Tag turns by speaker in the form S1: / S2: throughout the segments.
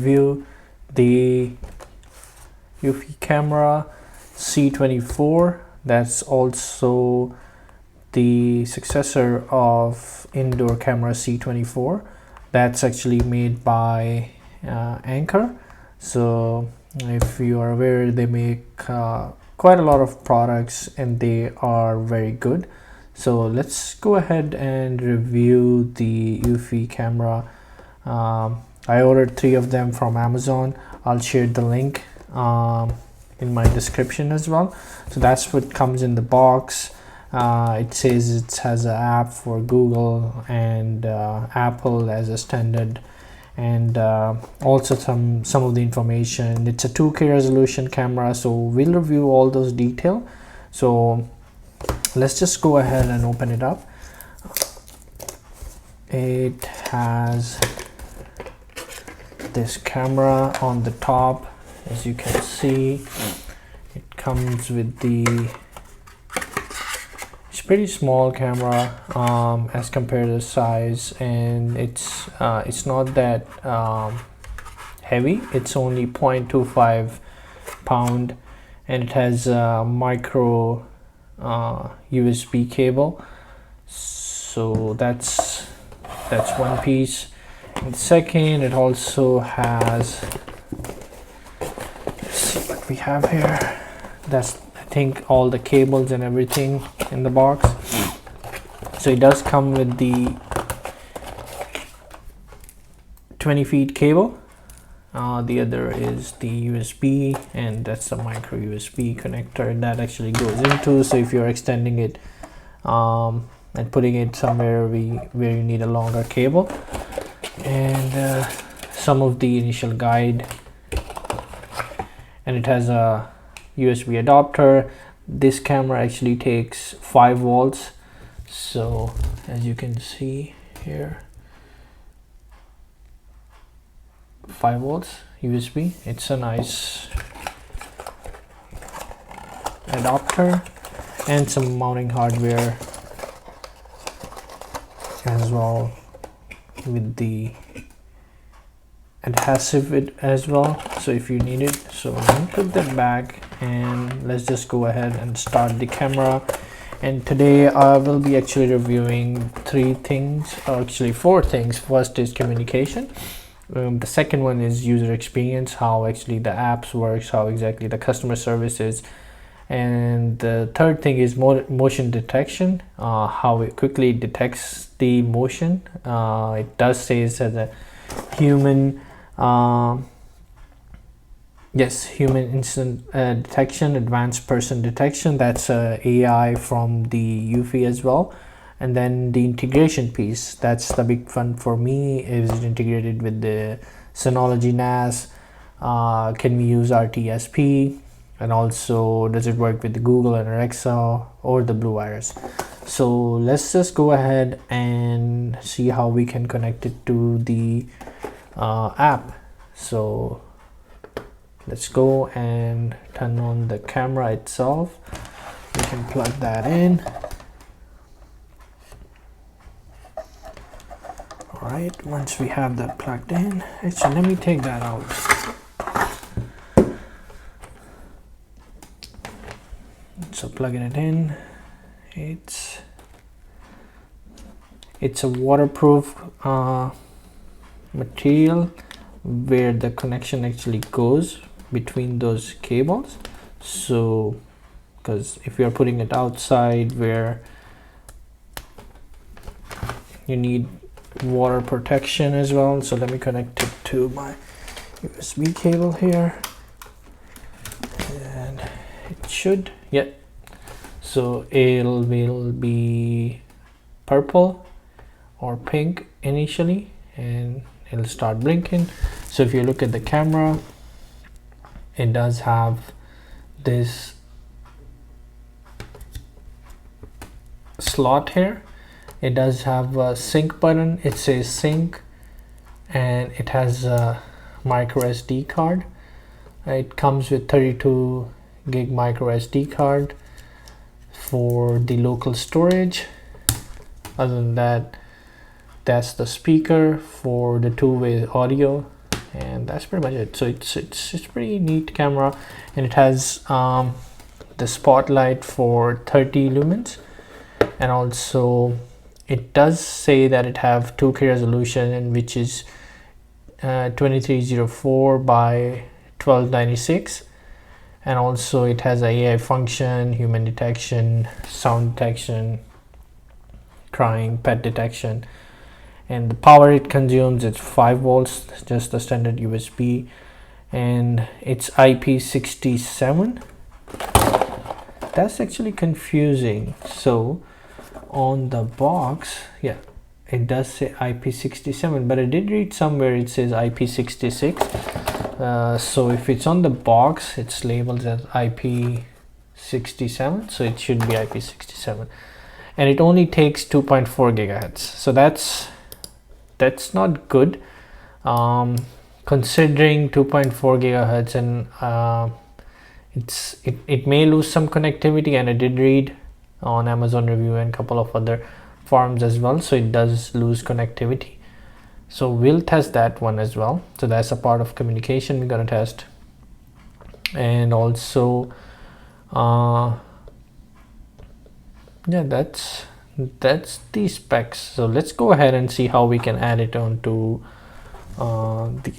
S1: review the Eufy Camera C24. That's also the successor of indoor camera C24. That's actually made by Anchor. So if you are aware, they make quite a lot of products and they are very good. So let's go ahead and review the Eufy Camera. I ordered 3 of them from Amazon. I'll share the link in my description as well. So that's what comes in the box. It says it has an app for Google and Apple as a standard, and also some of the information. It's a 2K resolution camera, so we'll review all those details. So let's just go ahead and open it up. It has this camera on the top. As you can see, it comes with it's pretty small camera as compared to the size, and it's not that heavy. It's only 0.25 pound, and it has a micro USB cable. So that's one piece. And second, it also has, let's see what we have here. That's, I think, all the cables and everything in the box. So it does come with the 20 feet cable. The other is the USB, and that's the micro USB connector that actually goes into. So if you're extending it and putting it somewhere where you need a longer cable, and some of the initial guide, and it has a USB adapter. This camera actually takes 5 volts. So as you can see here, 5 volts USB. It's a nice adapter, and some mounting hardware as well with the adhesive as well, so if you need it. So let me put that back, and let's just go ahead and start the camera. And today I will be actually reviewing 3 things, or actually 4 things. First is communication. The second one is user experience, how actually the apps works, how exactly the customer service is. And the third thing is motion detection, how it quickly detects the motion. It does say it as a human human instant detection, advanced person detection. That's AI from the Eufy as well. And then the integration piece, that's the big fun for me. Is it integrated with the Synology NAS? Can we use RTSP? And also, does it work with the Google and Alexa or the Blue Iris? So let's just go ahead and see how we can connect it to the app. So let's go and turn on the camera itself. We can plug that in. All right, once we have that plugged in, actually let me take that out. So plugging it in, it's a waterproof material where the connection actually goes between those cables. So because if you're putting it outside where you need water protection as well. So let me connect it to my USB cable here, and it should, yeah. So it will be purple or pink initially, and it'll start blinking. So if you look at the camera, it does have this slot here. It does have a sync button. It says sync, and it has a micro SD card. It comes with 32 gig micro SD card for the local storage. Other than that, that's the speaker for the two-way audio, and that's pretty much it. So it's pretty neat camera, and it has the spotlight for 30 lumens, and also it does say that it have 2K resolution, and which is 2304 by 1296, and also it has a AI function, human detection, sound detection, crying, pet detection, and the power it consumes, it's 5 volts, just the standard USB, and it's IP67. That's actually confusing. So on the box, yeah, it does say IP67, but I did read somewhere it says IP66. So if it's on the box, it's labeled as IP67, so it should be IP67, and it only takes 2.4 gigahertz. So that's not good, considering 2.4 gigahertz, and it may lose some connectivity, and I did read on Amazon review and a couple of other forums as well, so it does lose connectivity. So we'll test that one as well. So that's a part of communication we're gonna test, and also yeah, that's the specs. So let's go ahead and see how we can add it onto the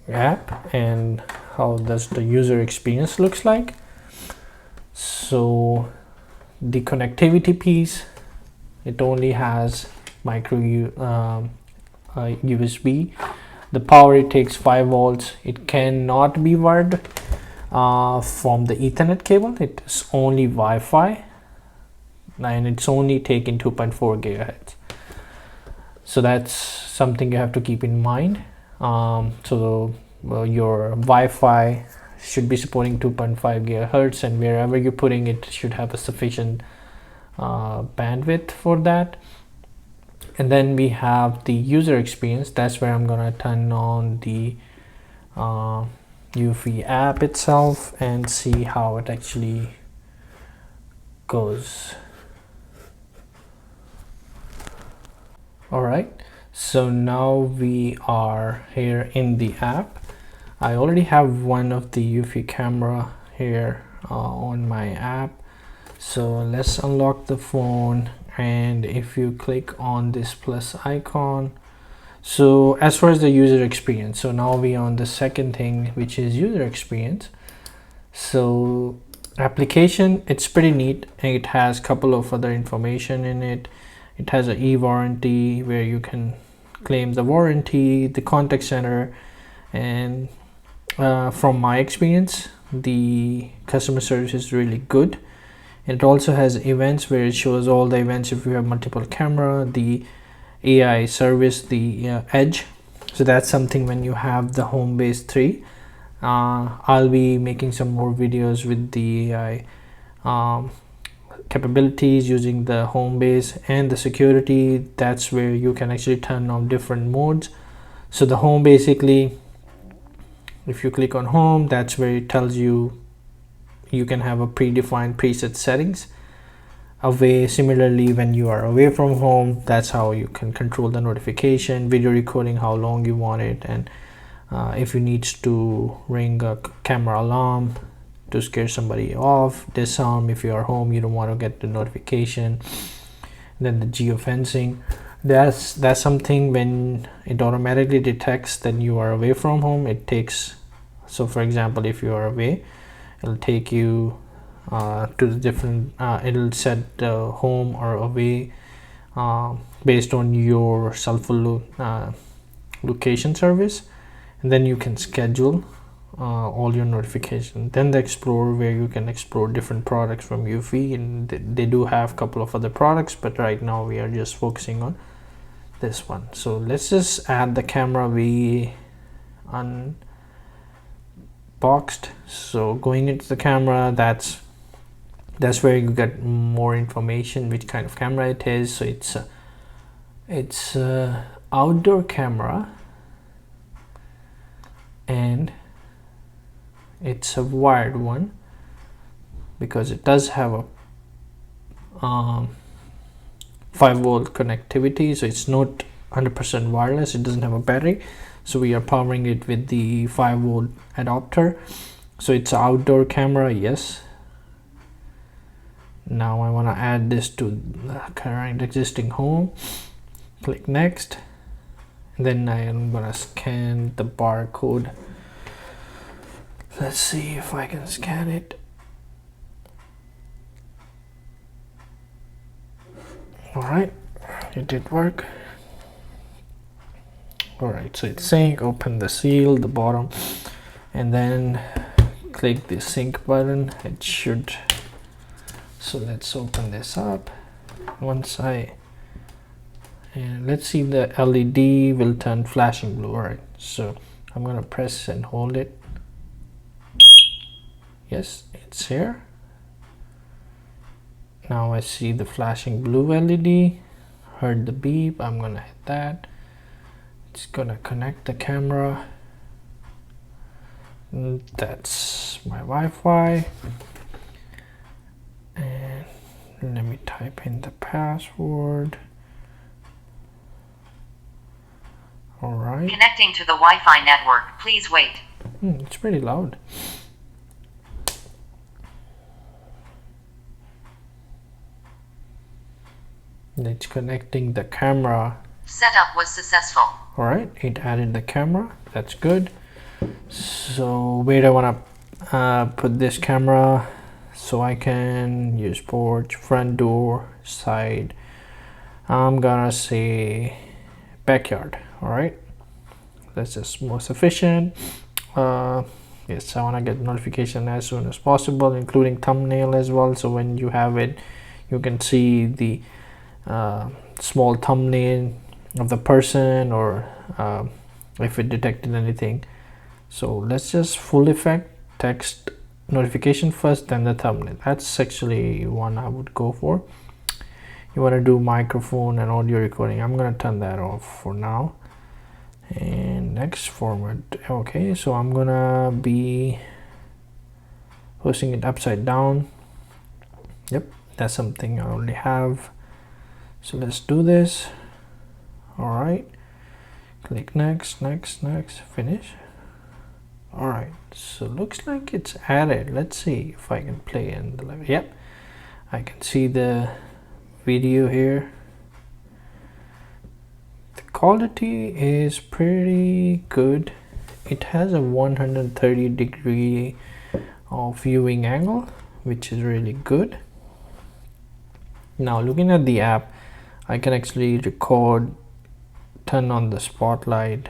S1: app, and how does the user experience looks like. So the connectivity piece, it only has micro USB. The power, it takes 5 volts. It cannot be wired from the Ethernet cable. It's only Wi-Fi, and it's only taking 2.4 gigahertz. So that's something you have to keep in mind. So your Wi-Fi should be supporting 2.5 gigahertz, and wherever you're putting it should have a sufficient bandwidth for that. And then we have the user experience. That's where I'm gonna turn on the Eufy app itself and see how it actually goes. All right, so now we are here in the app. I already have one of the Eufy camera here on my app. So let's unlock the phone, and if you click on this plus icon, so as far as the user experience, so now we on the second thing, which is user experience. So application, it's pretty neat, and it has a couple of other information in it. It has a e-warranty where you can claim the warranty, the contact center, and from my experience, the customer service is really good. It also has events where it shows all the events if you have multiple camera, the AI service, the edge. So that's something when you have the Homebase 3. I'll be making some more videos with the AI capabilities using the Homebase, and the security. That's where you can actually turn on different modes. So the home, basically, if you click on home, that's where it tells you you can have a predefined preset settings. Similarly, when you are away from home, that's how you can control the notification, video recording, how long you want it, and if you need to ring a camera alarm to scare somebody off, disarm if you are home, you don't want to get the notification. Then the geofencing, that's something when it automatically detects that you are away from home. It takes, so for example, if you are away, it'll take you to the different it'll set home or away based on your cell phone location service, and then you can schedule all your notifications. Then the Explorer, where you can explore different products from Eufy, and they do have a couple of other products, but right now we are just focusing on this one. So let's just add the camera we unboxed. So going into the camera, that's where you get more information, which kind of camera it is. So it's a outdoor camera, and it's a wired one because it does have a 5-volt connectivity. So it's not 100% wireless, it doesn't have a battery. So we are powering it with the 5-volt adapter. So it's an outdoor camera, yes. Now I want to add this to the current existing home. Click next, and then I am gonna scan the barcode. Let's see if I can scan it. Alright, it did work. Alright, so it's saying open the seal, the bottom, and then click the sync button. It should. So let's open this up. And let's see, the LED will turn flashing blue. Alright, so I'm gonna press and hold it. Yes, it's here. Now I see the flashing blue LED. Heard the beep. I'm gonna hit that. It's gonna connect the camera. That's my Wi-Fi. And let me type in the password. All right.
S2: Connecting to the Wi-Fi network. Please wait.
S1: It's pretty loud. It's connecting the camera.
S2: Setup was successful.
S1: All right, it added the camera. That's good. So where I want to put this camera, so I can use porch, front door, side. I'm gonna say backyard. All right, that's just more sufficient. Yes, I want to get notification as soon as possible, including thumbnail as well. So when you have it, you can see the small thumbnail of the person, or if it detected anything. So let's just full effect text notification first, then the thumbnail. That's actually one I would go for. You want to do microphone and audio recording. I'm gonna turn that off for now. And next format. Okay, so I'm gonna be posting it upside down. Yep, that's something I already have. So let's do this. All right, click next, finish. All right, so looks like it's added. Let's see if I can play in the live. Yep, I can see the video here. The quality is pretty good. It has a 130-degree of viewing angle, which is really good. Now looking at the app, I can actually record, turn on the spotlight.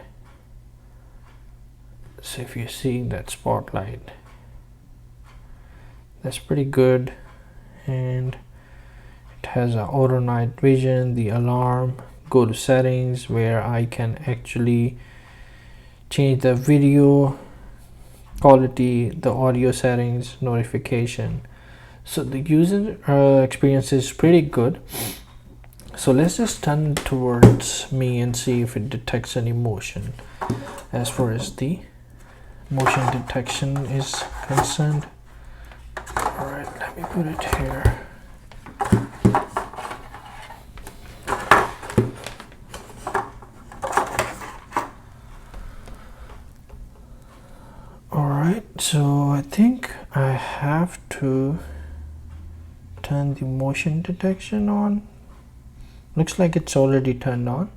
S1: So if you're seeing that spotlight, that's pretty good. And it has an auto night vision, the alarm, go to settings, where I can actually change the video quality, the audio settings, notification. So the user experience is pretty good. So let's just turn towards me and see if it detects any motion. As far as the motion detection is concerned. All right, let me put it here. All right, so I think I have to turn the motion detection on. Looks like it's already turned on.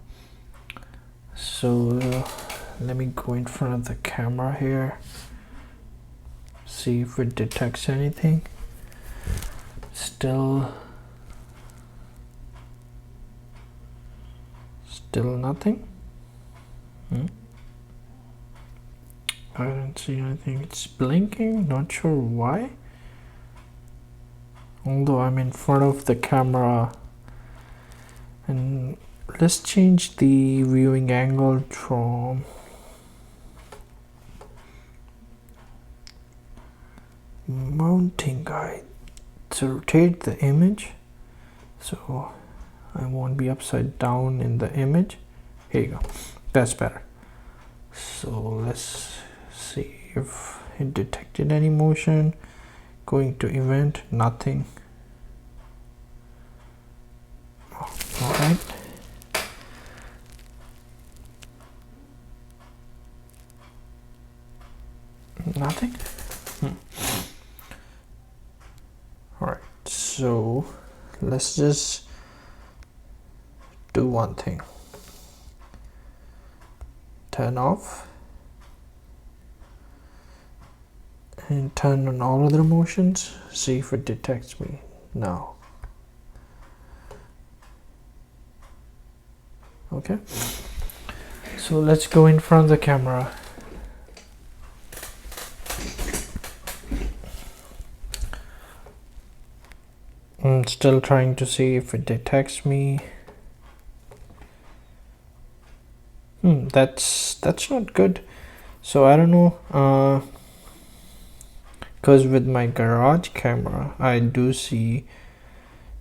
S1: So let me go in front of the camera here, see if it detects anything. Still nothing. I don't see anything. It's blinking, not sure why. Although I'm in front of the camera. And let's change the viewing angle from mounting guide to rotate the image, so I won't be upside down in the image. Here you go, that's better. So let's see if it detected any motion. Going to event, nothing. All right, Nothing. All right, so let's just do one thing. Turn off and turn on all other motions. See if it detects me. No. Okay, so let's go in front of the camera. I'm still trying to see if it detects me. That's not good. So I don't know, because with my garage camera I do see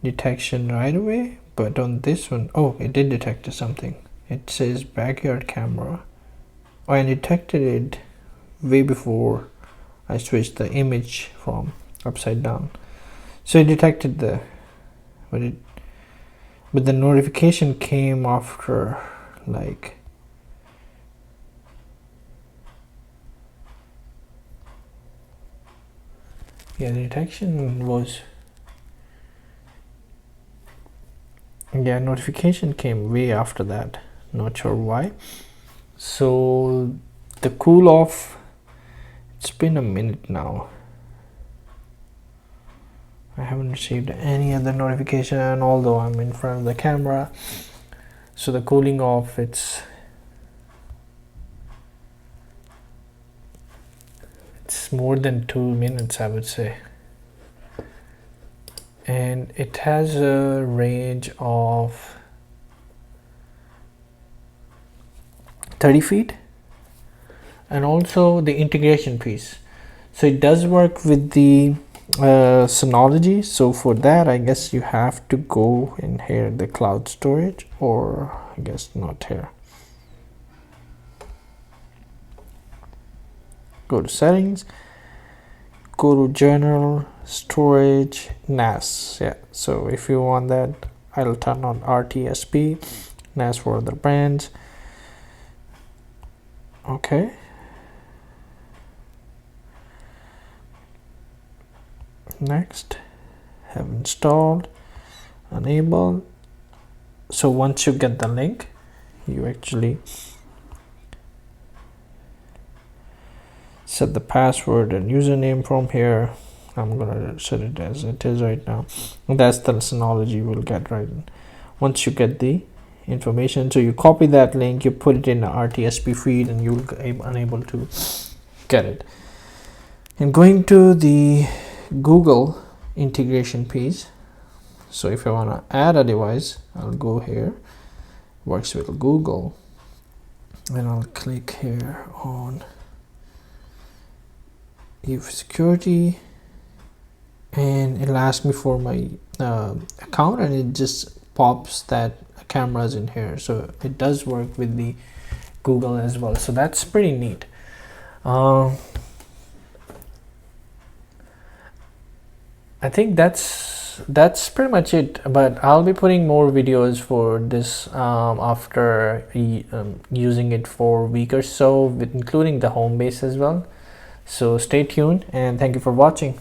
S1: detection right away, but on this one, oh, it did detect something. It says backyard camera. Oh, I detected it way before I switched the image from upside down. So it detected but the notification came after, like, yeah, the detection was, yeah, notification came way after that. Not sure why. So the cool off, it's been a minute now. I haven't received any other notification, although I'm in front of the camera. So the cooling off, it's more than 2 minutes, I would say. And it has a range of 30 feet. And also the integration piece. So it does work with the Synology. So for that, I guess you have to go in here, the cloud storage, or I guess not here. Go to settings, go to general, storage, NAS. Yeah, so if you want that, I'll turn on RTSP, NAS for other brands. Okay. Next, have installed, enable. So once you get the link, you actually set the password and username from here. I'm gonna set it as it is right now. That's the Synology we'll get right in. Once you get the information, so you copy that link, you put it in the RTSP feed, and you'll be unable to get it. And going to the Google integration piece. So if I want to add a device, I'll go here, works with Google, and I'll click here on Eufy Security, and it'll ask me for my account, and it just pops that cameras in here. So it does work with the Google as well, so that's pretty neat. I think that's pretty much it, but I'll be putting more videos for this after using it for a week or so, with including the home base as well. So stay tuned, and thank you for watching.